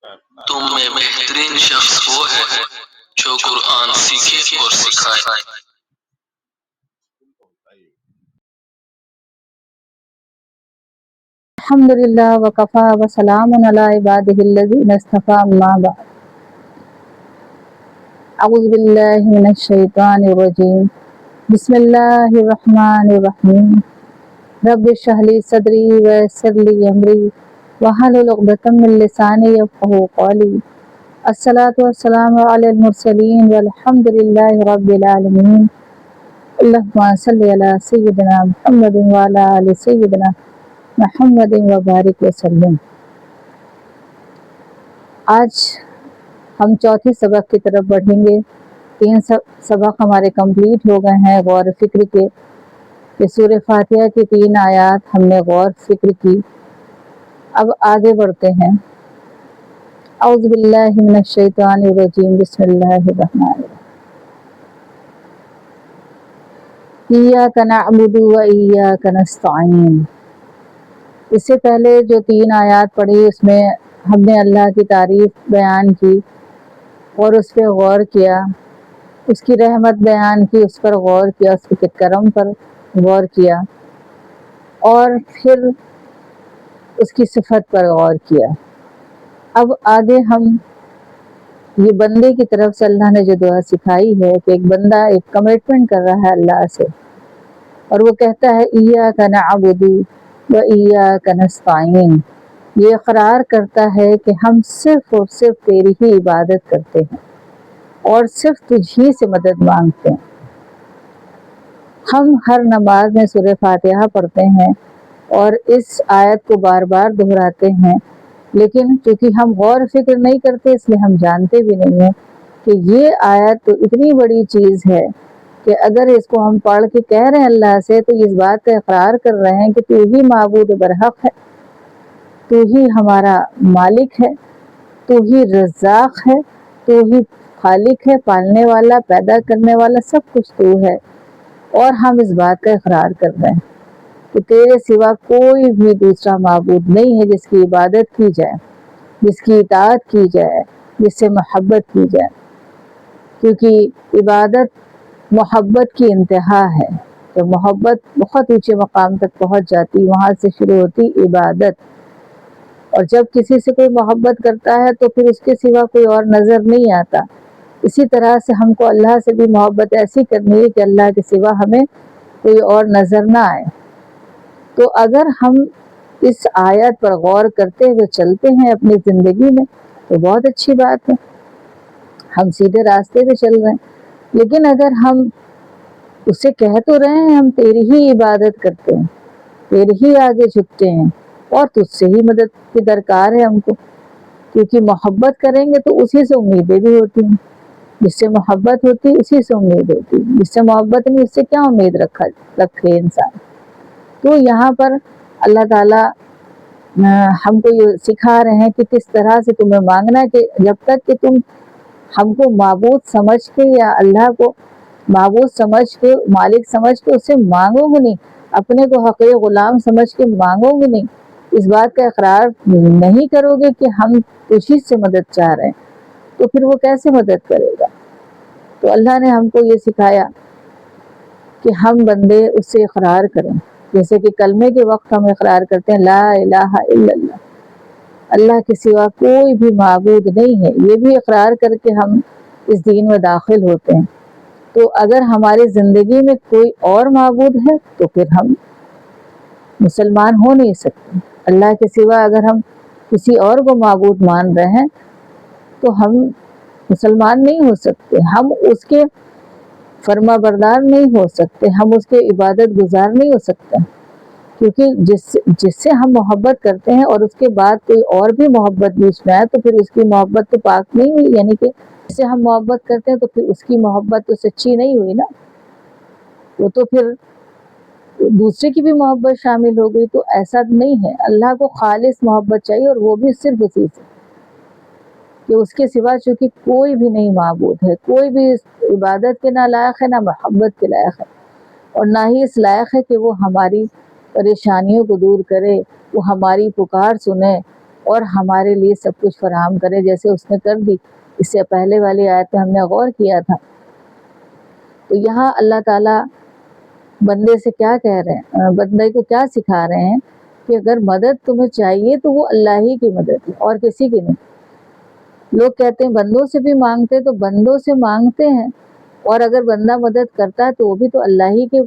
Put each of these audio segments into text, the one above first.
تم میں بہترین شخص وہ ہے جو قرآن سیکھے اور سکھائے۔ الحمد للہ وکفا وسلام علی عبادہ الذین اصطفیٰ اما بعد۔ اعوذ باللہ من الشیطان الرجیم، بسم اللہ الرحمن الرحیم۔ رب اشرح لی صدری ویسر لی امری واحلل عقدۃ من لسانی یفقہوا قولی۔ الصلاۃ والسلام علی المرسلین والحمد للہ رب العالمین۔ اللہم صلی علی سیدنا محمد وعلی آل سیدنا محمد وبارک وسلم۔ آج ہم چوتھے سبق کی طرف بڑھیں گے۔ 3 سبق ہمارے کمپلیٹ ہو گئے ہیں غور فکر کے، کہ سورہ فاتحہ کی 3 آیات ہم نے غور فکر کی۔ اب آگے بڑھتے ہیں۔ اعوذ باللہ من الشیطان الرجیم، بسم اللہ الرحمن الرحیم۔ ایاک نعبد و ایاک نستعین۔ اس سے پہلے جو 3 آیات پڑھی اس میں ہم نے اللہ کی تعریف بیان کی اور اس پہ غور کیا، اس کی رحمت بیان کی، اس پر غور کیا، اس کے کرم پر غور کیا، اور پھر اس کی صفت پر غور کیا۔ اب آگے ہم یہ بندے کی طرف سے اللہ نے جو دعا سکھائی ہے کہ ایک بندہ ایک کمٹمنٹ کر رہا ہے اللہ سے، اور وہ کہتا ہے ایاک نعبد و ایاک نستعین۔ یہ اقرار کرتا ہے کہ ہم صرف اور صرف تیری ہی عبادت کرتے ہیں اور صرف تجھ ہی سے مدد مانگتے ہیں۔ ہم ہر نماز میں سورہ فاتحہ پڑھتے ہیں اور اس آیت کو بار بار دہراتے ہیں، لیکن چونکہ ہم غور فکر نہیں کرتے اس لیے ہم جانتے بھی نہیں ہیں کہ یہ آیت تو اتنی بڑی چیز ہے کہ اگر اس کو ہم پڑھ کے کہہ رہے ہیں اللہ سے تو اس بات کا اقرار کر رہے ہیں کہ تو ہی معبود برحق ہے، تو ہی ہمارا مالک ہے، تو ہی رزاق ہے، تو ہی خالق ہے، پالنے والا، پیدا کرنے والا، سب کچھ تو ہے۔ اور ہم اس بات کا اقرار کر رہے ہیں کہ تیرے سوا کوئی بھی دوسرا معبود نہیں ہے جس کی عبادت کی جائے، جس کی اطاعت کی جائے، جس سے محبت کی جائے، کیونکہ عبادت محبت کی انتہا ہے۔ تو محبت بہت اونچے مقام تک پہنچ جاتی، وہاں سے شروع ہوتی عبادت، اور جب کسی سے کوئی محبت کرتا ہے تو پھر اس کے سوا کوئی اور نظر نہیں آتا۔ اسی طرح سے ہم کو اللہ سے بھی محبت ایسی کرنی ہے کہ اللہ کے سوا ہمیں کوئی اور نظر نہ آئے۔ تو اگر ہم اس آیت پر غور کرتے ہوئے چلتے ہیں اپنی زندگی میں تو بہت اچھی بات ہے، ہم سیدھے راستے پہ چل رہے ہیں۔ لیکن اگر ہم اس سے کہہ تو رہے ہیں ہم تیری ہی عبادت کرتے ہیں، تیرے ہی آگے جھکتے ہیں اور تجھ سے ہی مدد کی درکار ہے ہم کو، کیونکہ محبت کریں گے تو اسی سے امیدیں بھی ہوتی ہیں، جس سے محبت ہوتی اسی سے امید ہوتی، جس سے محبت نہیں اس سے کیا امید رکھے انسان۔ تو یہاں پر اللہ تعالیٰ ہم کو یہ سکھا رہے ہیں کہ کس طرح سے تمہیں مانگنا ہے، کہ جب تک کہ تم ہم کو معبود سمجھ کے یا اللہ کو معبود سمجھ کے، مالک سمجھ کے اس سے مانگو گے نہیں، اپنے کو حقیر غلام سمجھ کے مانگو گے نہیں، اس بات کا اقرار نہیں کرو گے کہ ہم اسی سے مدد چاہ رہے ہیں، تو پھر وہ کیسے مدد کرے گا؟ تو اللہ نے ہم کو یہ سکھایا کہ ہم بندے اس سے اقرار کریں، جیسے کہ کلمے کے وقت ہم اقرار کرتے ہیں لا الہ الا اللہ، اللہ کے سوا کوئی بھی معبود نہیں ہے، یہ بھی اقرار کر کے ہم اس دین میں داخل ہوتے ہیں۔ تو اگر ہماری زندگی میں کوئی اور معبود ہے تو پھر ہم مسلمان ہو نہیں سکتے۔ اللہ کے سوا اگر ہم کسی اور کو معبود مان رہے ہیں تو ہم مسلمان نہیں ہو سکتے، ہم اس کے فرما بردار نہیں ہو سکتے، ہم اس کے عبادت گزار نہیں ہو سکتے، کیونکہ جس سے ہم محبت کرتے ہیں اور اس کے بعد کوئی اور بھی محبت بیچ میں آئے تو پھر اس کی محبت تو پاک نہیں ہوئی، یعنی کہ جس سے ہم محبت کرتے ہیں تو پھر اس کی محبت تو سچی نہیں ہوئی نا، وہ تو پھر دوسرے کی بھی محبت شامل ہو گئی۔ تو ایسا نہیں ہے، اللہ کو خالص محبت چاہیے، اور وہ بھی صرف اسی سے، کہ اس کے سوا چونکہ کوئی بھی نہیں معبود ہے، کوئی بھی عبادت کے نہ لائق ہے نہ محبت کے لائق ہے، اور نہ ہی اس لائق ہے کہ وہ ہماری پریشانیوں کو دور کرے، وہ ہماری پکار سنے اور ہمارے لیے سب کچھ فراہم کرے جیسے اس نے کر دی۔ اس سے پہلے والی آیت پہ ہم نے غور کیا تھا۔ تو یہاں اللہ تعالیٰ بندے سے کیا کہہ رہے ہیں، بندے کو کیا سکھا رہے ہیں کہ اگر مدد تمہیں چاہیے تو وہ اللہ ہی کی مدد ہے اور کسی کی نہیں۔ لوگ کہتے ہیں بندوں سے بھی مانگتے، تو بندوں سے مانگتے ہیں، اور اگر بندہ مدد کرتا ہے تو وہ بھی تو اللہ ہی کے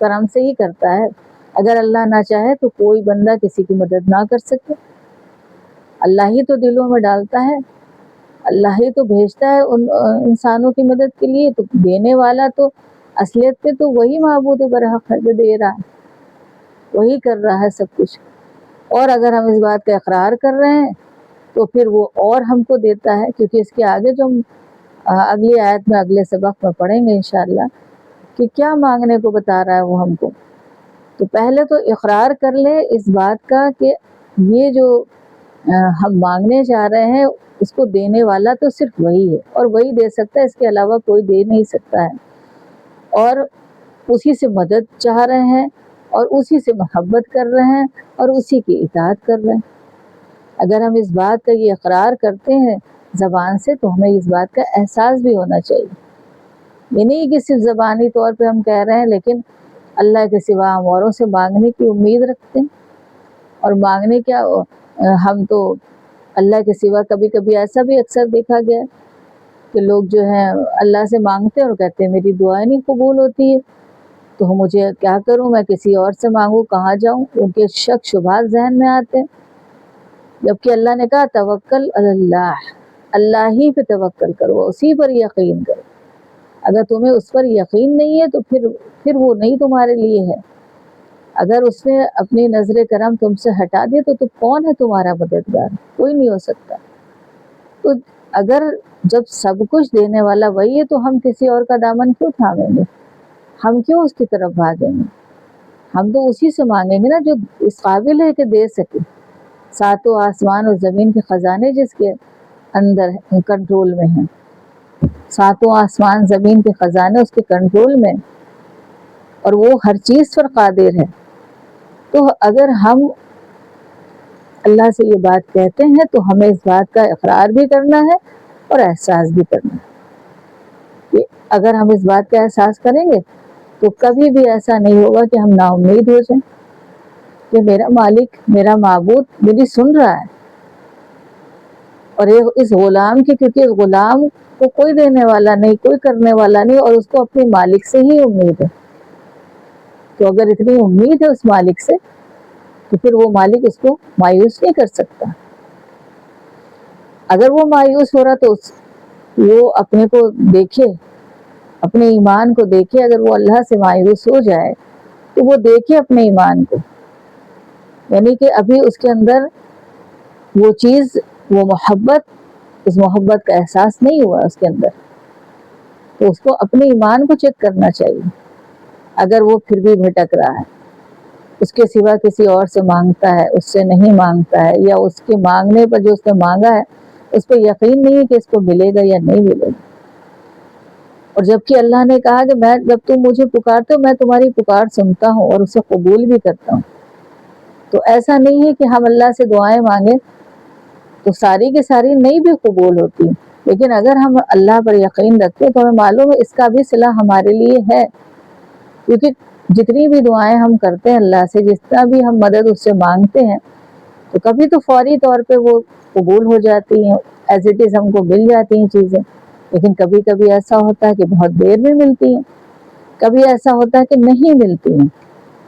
کرم سے ہی کرتا ہے۔ اگر اللہ نہ چاہے تو کوئی بندہ کسی کی مدد نہ کر سکے۔ اللہ ہی تو دلوں میں ڈالتا ہے، اللہ ہی تو بھیجتا ہے ان انسانوں کی مدد کے لیے، تو دینے والا تو اصلیت پہ تو وہی معبود برحق ہے جو دے رہا ہے، وہی کر رہا ہے سب کچھ۔ اور اگر ہم اس بات کا اقرار کر رہے ہیں تو پھر وہ اور ہم کو دیتا ہے، کیونکہ اس کے آگے جو ہم اگلی آیت میں اگلے سبق میں پڑھیں گے انشاءاللہ کہ کیا مانگنے کو بتا رہا ہے وہ ہم کو۔ تو پہلے تو اقرار کر لے اس بات کا کہ یہ جو ہم مانگنے جا رہے ہیں اس کو دینے والا تو صرف وہی ہے، اور وہی دے سکتا ہے، اس کے علاوہ کوئی دے نہیں سکتا ہے، اور اسی سے مدد چاہ رہے ہیں اور اسی سے محبت کر رہے ہیں اور اسی کی اطاعت کر رہے ہیں۔ اگر ہم اس بات کا یہ اقرار کرتے ہیں زبان سے تو ہمیں اس بات کا احساس بھی ہونا چاہیے۔ یہ نہیں کہ صرف زبانی طور پہ ہم کہہ رہے ہیں لیکن اللہ کے سوا ہم اوروں سے مانگنے کی امید رکھتے ہیں، اور مانگنے کیا، ہم تو اللہ کے سوا کبھی کبھی ایسا بھی اکثر دیکھا گیا ہے کہ لوگ جو ہیں اللہ سے مانگتے ہیں اور کہتے ہیں میری دعائیں نہیں قبول ہوتی ہے، تو مجھے کیا کروں، میں کسی اور سے مانگوں، کہاں جاؤں، ان کے شک شبہات ذہن میں آتے ہیں، جبکہ اللہ نے کہا توکل علی اللہ، اللہ ہی پہ توکل کرو، اسی پر یقین کرو۔ اگر تمہیں اس پر یقین نہیں ہے تو پھر وہ نہیں تمہارے لیے ہے۔ اگر اس نے اپنی نظر کرم تم سے ہٹا دی تو کون ہے تمہارا مددگار؟ کوئی نہیں ہو سکتا۔ تو اگر جب سب کچھ دینے والا وہی ہے تو ہم کسی اور کا دامن کیوں تھامیں گے؟ ہم کیوں اس کی طرف بھاگیں گے؟ ہم تو اسی سے مانگیں گے نا جو اس قابل ہے کہ دے سکے۔ ساتوں آسمان اور زمین کے خزانے جس کے اندر کنٹرول میں ہیں، ساتوں آسمان زمین کے خزانے اس کے کنٹرول میں، اور وہ ہر چیز پر قادر ہے۔ تو اگر ہم اللہ سے یہ بات کہتے ہیں تو ہمیں اس بات کا اقرار بھی کرنا ہے اور احساس بھی کرنا ہے کہ اگر ہم اس بات کا احساس کریں گے تو کبھی بھی ایسا نہیں ہوگا کہ ہم نا امید ہو جائیں کہ میرا مالک، میرا معبود میری سن رہا ہے۔ اور اس غلام کی، کیونکہ اس غلام کو کوئی دینے والا نہیں، کوئی کرنے والا نہیں، اور اس کو اپنے مالک سے ہی امید ہے، تو اگر اتنی امید ہے اس مالک سے تو پھر وہ مالک اس کو مایوس نہیں کر سکتا۔ اگر وہ مایوس ہو رہا تو وہ اپنے کو دیکھے، اپنے ایمان کو دیکھے۔ اگر وہ اللہ سے مایوس ہو جائے تو وہ دیکھے اپنے ایمان کو، یعنی کہ ابھی اس کے اندر وہ چیز، وہ محبت، اس محبت کا احساس نہیں ہوا اس کے اندر، تو اس کو اپنے ایمان کو چیک کرنا چاہیے۔ اگر وہ پھر بھی بھٹک رہا ہے، اس کے سوا کسی اور سے مانگتا ہے، اس سے نہیں مانگتا ہے، یا اس کے مانگنے پر جو اس نے مانگا ہے اس پہ یقین نہیں ہے کہ اس کو ملے گا یا نہیں ملے گا۔ اور جبکہ اللہ نے کہا کہ میں جب تم مجھے پکارتے ہو میں تمہاری پکار سنتا ہوں اور اسے قبول بھی کرتا ہوں۔ تو ایسا نہیں ہے کہ ہم اللہ سے دعائیں مانگیں تو ساری کی ساری نہیں بھی قبول ہوتی، لیکن اگر ہم اللہ پر یقین رکھتے ہیں تو ہمیں معلوم ہے اس کا بھی صلہ ہمارے لیے ہے، کیونکہ جتنی بھی دعائیں ہم کرتے ہیں اللہ سے، جتنا بھی ہم مدد اس سے مانگتے ہیں، تو کبھی تو فوری طور پہ وہ قبول ہو جاتی ہیں، ایز اٹ از ہم کو مل جاتی ہیں چیزیں، لیکن کبھی کبھی ایسا ہوتا ہے کہ بہت دیر میں ملتی ہیں، کبھی ایسا ہوتا ہے کہ نہیں ملتی ہیں۔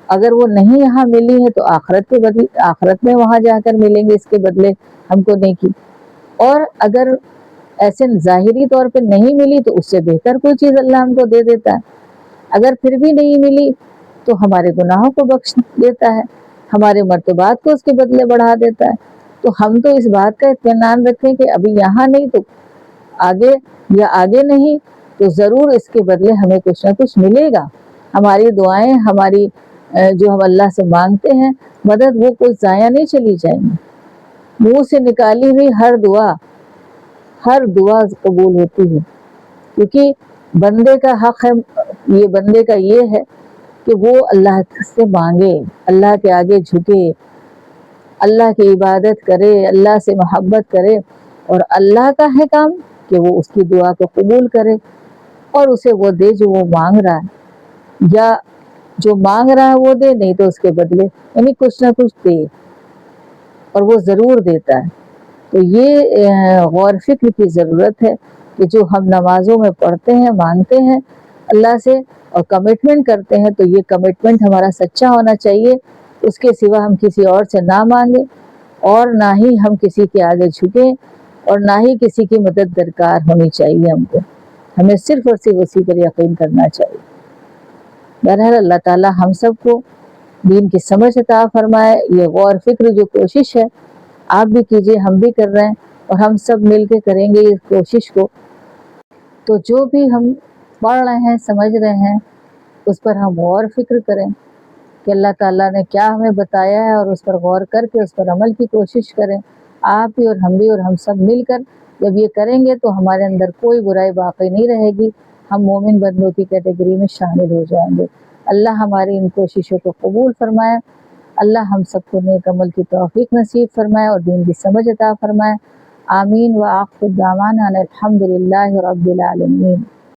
اگر وہ نہیں یہاں ملی ہے تو آخرت کے بدلے، آخرت میں وہاں جا کر ملیں گے، اس کے بدلے ہم کو نیکی۔ اور اگر ایسے ظاہری طور پہ نہیں ملی تو اس سے بہتر کوئی چیز اللہ ہم کو دے دیتا ہے۔ اگر پھر بھی نہیں ملی تو ہمارے گناہوں کو بخش دیتا ہے، ہمارے مرتبات کو اس کے بدلے بڑھا دیتا ہے۔ تو ہم تو اس بات کا اطمینان رکھیں کہ ابھی یہاں نہیں تو آگے، یا آگے نہیں تو ضرور اس کے بدلے ہمیں کچھ نہ کچھ ملے گا۔ ہماری دعائیں، ہماری جو ہم اللہ سے مانگتے ہیں مدد، وہ کوئی ضائع نہیں چلی جائیں گی۔ منہ سے نکالی ہوئی ہر دعا قبول ہوتی ہے، کیونکہ بندے کا حق ہے، یہ بندے کا یہ ہے کہ وہ اللہ سے مانگے، اللہ کے آگے جھکے، اللہ کی عبادت کرے، اللہ سے محبت کرے، اور اللہ کا ہے کام کہ وہ اس کی دعا کو قبول کرے اور اسے وہ دے جو وہ مانگ رہا ہے، یا جو مانگ رہا ہے وہ دے، نہیں تو اس کے بدلے یعنی کچھ نہ کچھ دے، اور وہ ضرور دیتا ہے۔ تو یہ غور فکر کی ضرورت ہے کہ جو ہم نمازوں میں پڑھتے ہیں، مانگتے ہیں اللہ سے اور کمٹمنٹ کرتے ہیں، تو یہ کمٹمنٹ ہمارا سچا ہونا چاہیے، اس کے سوا ہم کسی اور سے نہ مانگیں، اور نہ ہی ہم کسی کے آگے جھکیں، اور نہ ہی کسی کی مدد درکار ہونی چاہیے ہم کو، ہمیں صرف اور صرف اسی پر یقین کرنا چاہیے۔ بہرحال اللہ تعالیٰ ہم سب کو دین کی سمجھ عطا فرمائے۔ یہ غور فکر جو کوشش ہے آپ بھی کیجئے، ہم بھی کر رہے ہیں، اور ہم سب مل کے کریں گے اس کوشش کو، تو جو بھی ہم پڑھ رہے ہیں، سمجھ رہے ہیں، اس پر ہم غور فکر کریں کہ اللہ تعالیٰ نے کیا ہمیں بتایا ہے، اور اس پر غور کر کے اس پر عمل کی کوشش کریں، آپ بھی اور ہم سب مل کر۔ جب یہ کریں گے تو ہمارے اندر کوئی برائی باقی نہیں رہے گی، ہم مومن بندوں کی کیٹیگری میں شامل ہو جائیں گے۔ اللہ ہماری ان کوششوں کو قبول فرمائے، اللہ ہم سب کو نیک عمل کی توفیق نصیب فرمائے اور دین کی سمجھ عطا فرمائے۔ آمین۔ وآخر دعوانا ان الحمد للہ رب العالمین۔